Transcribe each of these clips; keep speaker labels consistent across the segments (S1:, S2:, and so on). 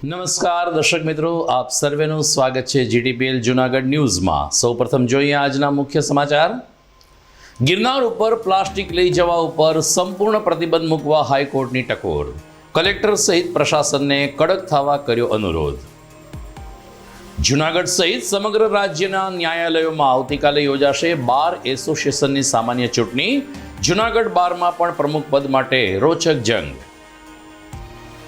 S1: નમસ્કાર દર્શક મિત્રો, આપ સર્વેનું સ્વાગત છે જીટીપીએલ જૂનાગઢ ન્યૂઝમાં। સૌપ્રથમ જોઈએ આજના મુખ્ય સમાચાર। ગિરનાર ઉપર પ્લાસ્ટિક લઈ જવા ઉપર સંપૂર્ણ પ્રતિબંધ મૂકવા હાઈકોર્ટની ટકોર। કલેક્ટર સહિત પ્રશાસનને કડક થવા કર્યો અનુરોધ। જૂનાગઢ સહિત સમગ્ર રાજ્યના ન્યાયાલયોમાં આવતીકાલે યોજાશે બાર એસોસિએશનની સામાન્ય ચૂંટણી। જૂનાગઢ બારમાં પણ પ્રમુખ પદ માટે રોચક જંગ।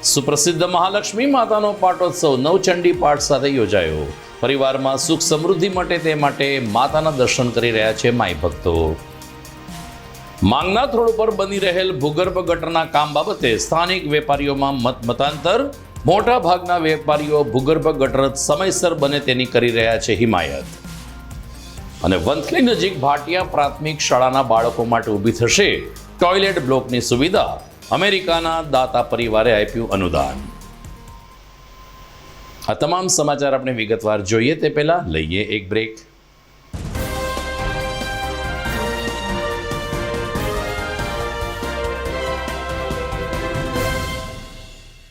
S1: સુપ્રસિદ્ધ મહાલક્ષ્મી માતાનો પાટોત્સવ નવચંડી પાઠ સાથે યોજાયો। પરિવારમાં સુખ સમૃદ્ધિ માટે તે માટે માતાના દર્શન કરી રહ્યા છે માઈ ભક્તો। માંગનાથ રોડ પર બની રહેલ ભૂગર્ભ ગટરના કામ બાબતે સ્થાનિક વેપારીઓમાં મતાંતર। મોટા ભાગના વેપારીઓ ભૂગર્ભ ગટર સમયસર બને તેની કરી રહ્યા છે હિમાયત। અને વંથલી નજીક ભાટિયા પ્રાથમિક શાળાના બાળકો માટે ઊભી થશે ટોયલેટ બ્લોકની સુવિધા। અમેરિકાના દાતા પરિવારે આપ્યું અનુદાન। આ તમામ સમાચાર આપણે વિગતવાર જોઈએ તે પહેલા લઈએ એક બ્રેક।